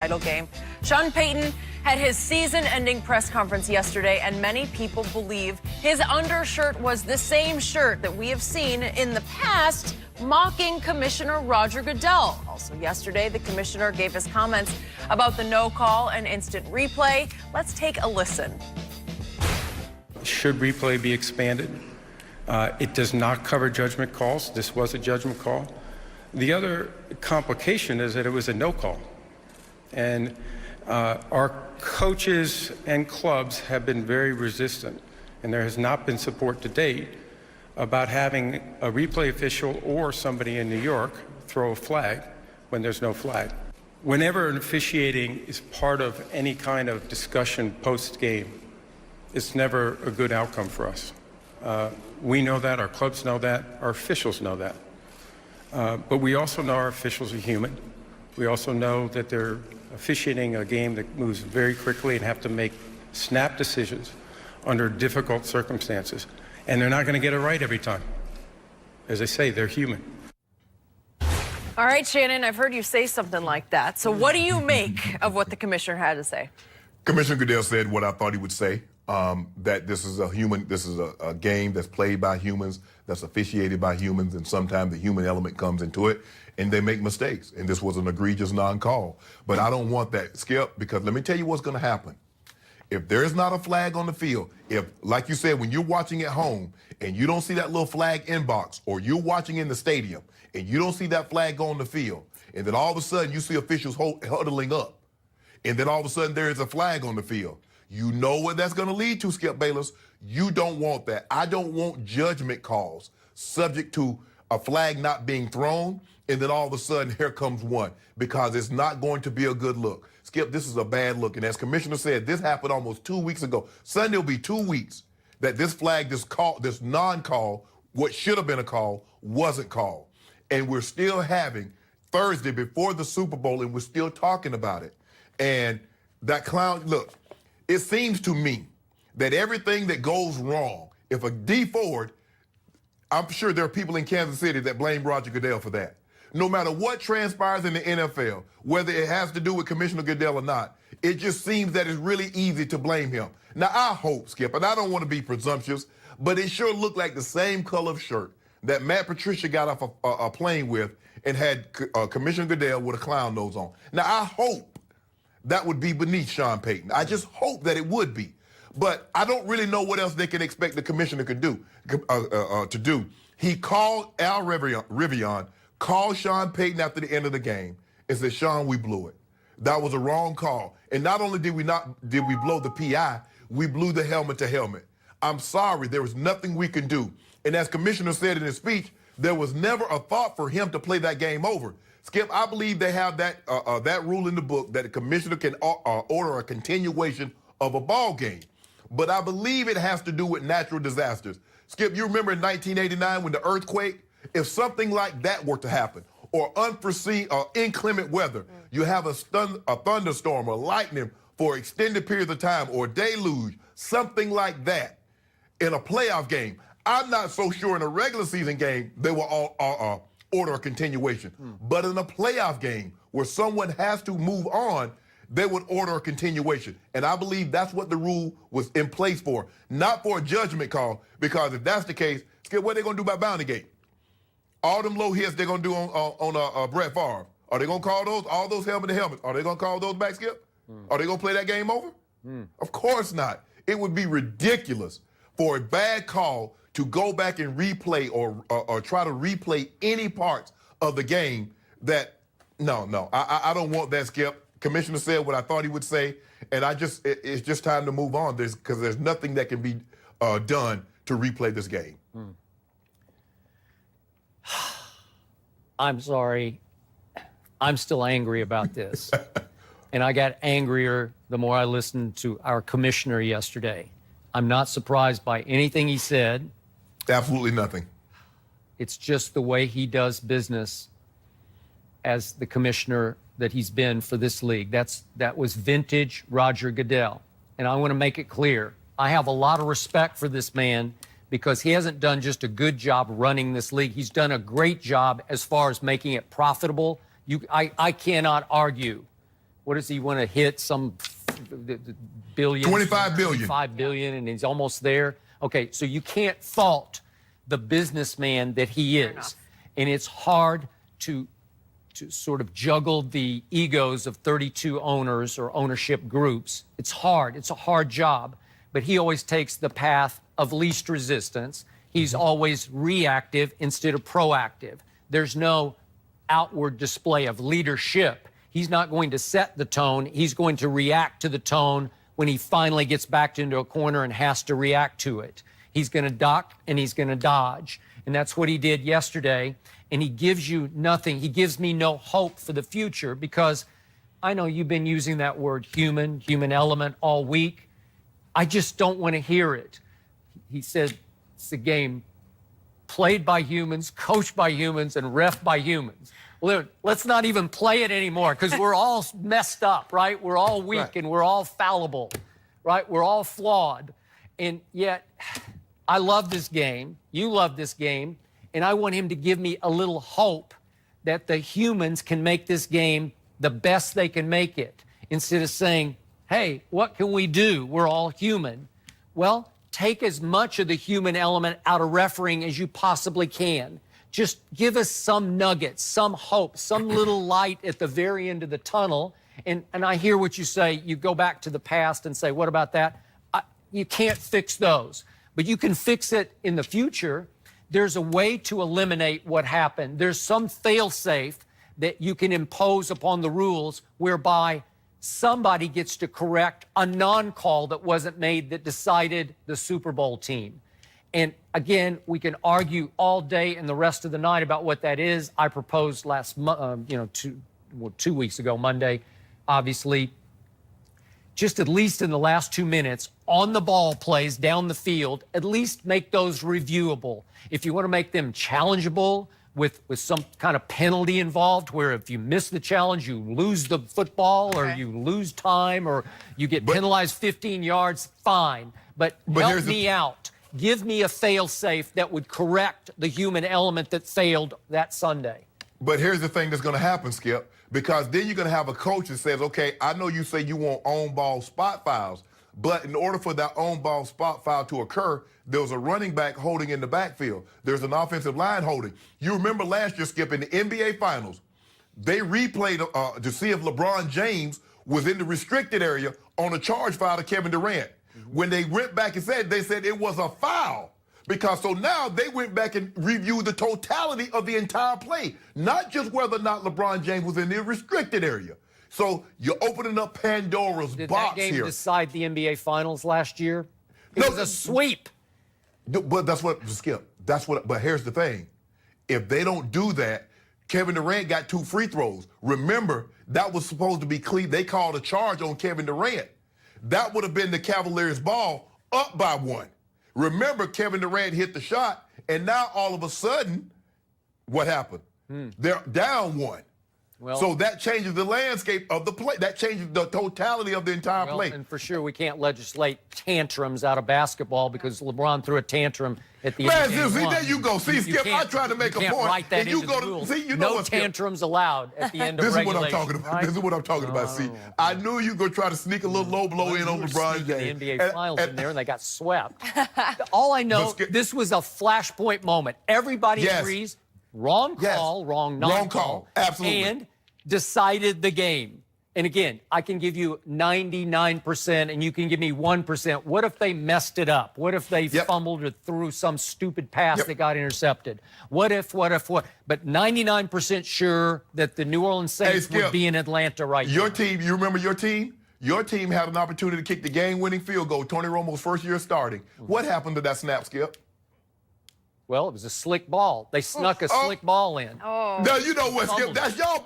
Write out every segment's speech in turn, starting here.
title game. Sean Payton had his season-ending press conference yesterday, and many people believe his undershirt was the same shirt that we have seen in the past mocking Commissioner Roger Goodell. Also yesterday, the commissioner gave his comments about the no call and instant replay. Let's take a listen. Should replay be expanded? It does not cover judgment calls. This was a judgment call. The other complication is that it was a no call. And our coaches and clubs have been very resistant, and there has not been support to date about having a replay official or somebody in New York throw a flag when there's no flag. Whenever an officiating is part of any kind of discussion post-game, it's never a good outcome for us. We know that, our clubs know that, our officials know that. But we also know our officials are human. We also know that they're officiating a game that moves very quickly and have to make snap decisions under difficult circumstances. And they're not going to get it right every time. As I say, they're human. All right, Shannon, I've heard you say something like that. So what do you make of what the commissioner had to say? Commissioner Goodell said what I thought he would say, that this is a game that's played by humans, that's officiated by humans, and sometimes the human element comes into it, and they make mistakes. And this was an egregious non-call. But I don't want that, Skip, because let me tell you what's going to happen. If there is not a flag on the field, if, like you said, when you're watching at home and you don't see that little flag inbox, or you're watching in the stadium and you don't see that flag on the field, and then all of a sudden you see officials huddling up, and then all of a sudden there is a flag on the field, you know what that's going to lead to, Skip Bayless. You don't want that. I don't want judgment calls subject to a flag not being thrown, and then all of a sudden here comes one, because it's not going to be a good look. Skip, this is a bad look. And as Commissioner said, this happened almost 2 weeks ago. Sunday will be 2 weeks that this flag, this non-call, what should have been a call, wasn't called. And we're still having Thursday before the Super Bowl, and we're still talking about it. And that clown, look, it seems to me that everything that goes wrong, if a D Ford, I'm sure there are people in Kansas City that blame Roger Goodell for that. No matter what transpires in the NFL, whether it has to do with Commissioner Goodell or not, it just seems that it's really easy to blame him. Now, I hope, Skip, and I don't want to be presumptuous, but it sure looked like the same color of shirt that Matt Patricia got off a plane with and had Commissioner Goodell with a clown nose on. Now, I hope that would be beneath Sean Payton. I just hope that it would be. But I don't really know what else they can expect the commissioner to do. He called Al Rivion, called Sean Payton after the end of the game and said, Sean, we blew it. That was a wrong call. And not only did we blow the PI, we blew the helmet to helmet. I'm sorry, there was nothing we can do. And as Commissioner said in his speech, there was never a thought for him to play that game over. Skip, I believe they have that rule in the book that a commissioner can order a continuation of a ball game. But I believe it has to do with natural disasters. Skip, you remember in 1989 when the earthquake? If something like that were to happen, or unforeseen or inclement weather, you have a thunderstorm or lightning for extended periods of time, or a deluge, something like that in a playoff game. I'm not so sure in a regular season game they will all order a continuation. But in a playoff game where someone has to move on, they would order a continuation. And I believe that's what the rule was in place for, not for a judgment call, because if that's the case, Skip, what are they going to do about Bountygate? All them low hits they're going to do on Brett Favre. Are they going to call all those helmet to helmets? Are they going to call those back, Skip? Are they going to play that game over? Of course not. It would be ridiculous for a bad call to go back and replay or try to replay any parts of the game that, no, I don't want that, Skip. Commissioner said what I thought he would say, and it's just time to move on because there's nothing that can be done to replay this game. I'm sorry. I'm still angry about this. And I got angrier the more I listened to our commissioner yesterday. I'm not surprised by anything he said. Absolutely nothing. It's just the way he does business as the commissioner that he's been for this league. That was vintage Roger Goodell. And I want to make it clear, I have a lot of respect for this man because he hasn't done just a good job running this league. He's done a great job as far as making it profitable. I cannot argue what does he want to hit? Some billion? 25 billion. 25 billion, and he's almost there. Okay, so you can't fault the businessman that he is. And it's hard to sort of juggle the egos of 32 owners or ownership groups. It's hard. It's a hard job. But he always takes the path of least resistance. He's always reactive instead of proactive. There's no outward display of leadership. He's not going to set the tone. He's going to react to the tone when he finally gets backed into a corner and has to react to it. He's going to duck and he's going to dodge. And that's what he did yesterday. And he gives you nothing. He gives me no hope for the future, because I know you've been using that word human element all week. I just don't want to hear it. He said it's a game played by humans, coached by humans, and ref by humans. Well, let's not even play it anymore, because we're all messed up, right? We're all weak, right, and we're all fallible, right? We're all flawed. And yet, I love this game. You love this game. And I want him to give me a little hope that the humans can make this game the best they can make it, instead of saying, hey, what can we do? We're all human. Well, take as much of the human element out of refereeing as you possibly can. Just give us some nuggets, some hope, some little light at the very end of the tunnel. And I hear what you say. You go back to the past and say, what about that? You can't fix those, but you can fix it in the future. There's a way to eliminate what happened. There's some fail-safe that you can impose upon the rules whereby somebody gets to correct a non-call that wasn't made that decided the Super Bowl team. And again, we can argue all day and the rest of the night about what that is. I proposed 2 weeks ago, Monday, obviously, just at least in the last 2 minutes, on the ball plays down the field, at least make those reviewable. If you want to make them challengeable with some kind of penalty involved, where if you miss the challenge, you lose the football, or you lose time, or you get penalized 15 yards, fine. But help me out. Give me a fail-safe that would correct the human element that failed that Sunday. But here's the thing that's going to happen, Skip, because then you're going to have a coach that says, okay, I know you say you want on-ball spot fouls, but in order for that on-ball spot foul to occur, there was a running back holding in the backfield. There's an offensive line holding. You remember last year, Skip, in the NBA Finals, they replayed to see if LeBron James was in the restricted area on a charge foul to Kevin Durant. When they went back and they said it was a foul. Because so now they went back and reviewed the totality of the entire play, not just whether or not LeBron James was in the restricted area. So you're opening up Pandora's box here. Did that game decide the NBA Finals last year? It was a sweep. But that's what, Skip, but here's the thing. If they don't do that, Kevin Durant got 2 free throws. Remember, that was supposed to be clean. They called a charge on Kevin Durant. That would have been the Cavaliers' ball up by 1. Remember, Kevin Durant hit the shot, and now all of a sudden, what happened? They're down 1. Well, so that changes the landscape of the play. That changes the totality of the entire play. And for sure, we can't legislate tantrums out of basketball, because LeBron threw a tantrum at the end of game 1. There you go. See, Skip, I tried to make a point. Write that into the rules. No tantrums allowed at the end of regulation. This is what I'm talking about. Right? This is what I'm talking about. See, I knew you were going to try to sneak a little low blow in on LeBron James. The NBA Finals in there, and they got swept. All I know, this was a flashpoint moment. Everybody agrees. Wrong call, wrong non-call. Wrong call, absolutely. And decided the game. And again, I can give you 99% and you can give me 1%. What if they messed it up? What if they fumbled or threw some stupid pass that got intercepted? What if? But 99% sure that the New Orleans Saints would be in Atlanta right now. Your team, you remember your team? Your team had an opportunity to kick the game-winning field goal, Tony Romo's first year starting. What happened to that snap, Skip? Well, it was a slick ball. They snuck a slick ball in. Now, you know what, Skip? That's y'all.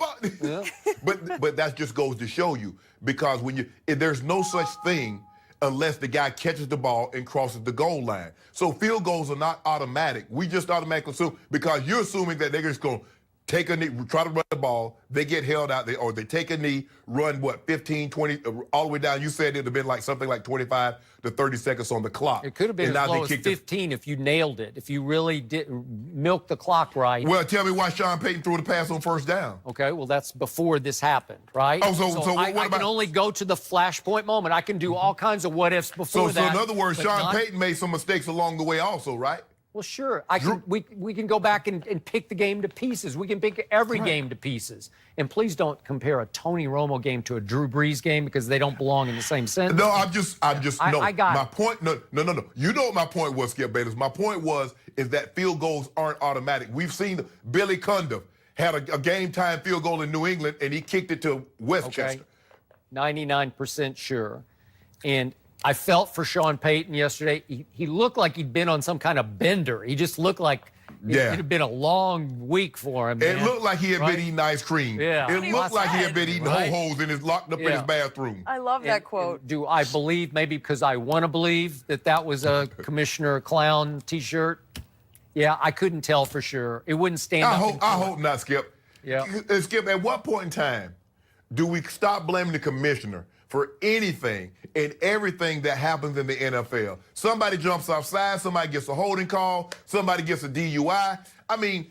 But that just goes to show you, because there's no such thing unless the guy catches the ball and crosses the goal line. So field goals are not automatic. We just automatically assume, because you're assuming that they're just going to take a knee, try to run the ball, they get held out, or they take a knee, run, 15, 20, all the way down. You said it would have been like something like 25 to 30 seconds on the clock. It could have been as low as 15 if you nailed it, if you really did milk the clock right. Well, tell me why Sean Payton threw the pass on first down. Okay, well, that's before this happened, right? Oh, so I what about... can only go to the flashpoint moment. I can do all kinds of what-ifs before that. So in other words, Sean Payton made some mistakes along the way also, right? Well, sure. We can go back and pick the game to pieces. We can pick every game to pieces. And please don't compare a Tony Romo game to a Drew Brees game because they don't belong in the same sentence. No, I'm just no. I got my it. point. No. You know what my point was, Skip Bayless. My point is that field goals aren't automatic. We've seen Billy Cundiff had a game time field goal in New England and he kicked it to Westchester. Okay. 99% sure. And I felt for Sean Payton yesterday. He looked like he'd been on some kind of bender. He just looked like it had been a long week for him. It looked like he had been eating ice cream. Yeah. It looked like he had been eating ho-hos and is locked up in his bathroom. I love that quote. Do I believe, maybe because I want to believe, that was a Commissioner Clown T-shirt? Yeah, I couldn't tell for sure. It wouldn't stand up. I hope not, Skip. Yeah. Skip, at what point in time do we stop blaming the commissioner for anything and everything that happens in the NFL? Somebody jumps offside, somebody gets a holding call, somebody gets a DUI. I mean,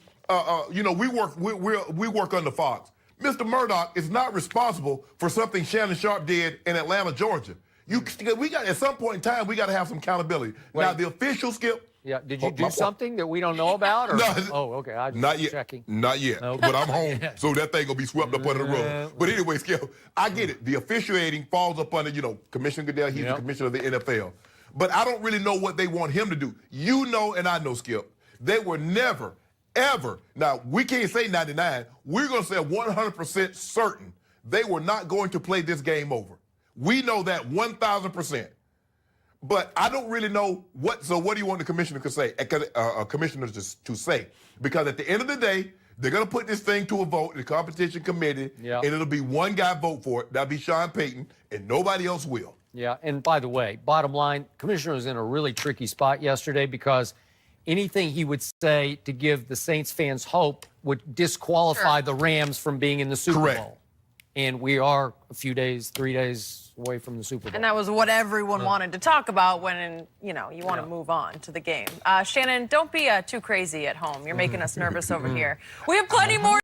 we work under Fox. Mr. Murdoch is not responsible for something Shannon Sharp did in Atlanta, Georgia. We got at some point in time we got to have some accountability. Wait. Now the official, Skip. Yeah. Did you do something that we don't know about? Or? No. Oh, okay. I just Not yet. checking. Not yet. Okay. But I'm home, so that thing gonna be swept up under the rug. But anyway, Skip, I get it. The officiating falls up under, Commissioner Goodell. He's the commissioner of the NFL. But I don't really know what they want him to do. You know, and I know, Skip, they were never, ever. Now we can't say 99. We're gonna say 100% certain they were not going to play this game over. We know that 1,000%. But I don't really know what. So what do you want the commissioner to say? Commissioners to say? Because at the end of the day, they're going to put this thing to a vote in the competition committee, and it'll be one guy vote for it. That'll be Sean Payton, and nobody else will. Yeah. And by the way, bottom line, commissioner was in a really tricky spot yesterday because anything he would say to give the Saints fans hope would disqualify the Rams from being in the Super Bowl. And we are a few days, 3 days away from the Super Bowl. And that was what everyone wanted to talk about when, you want to move on to the game. Shannon, don't be too crazy at home. You're making us nervous over here. We have plenty more.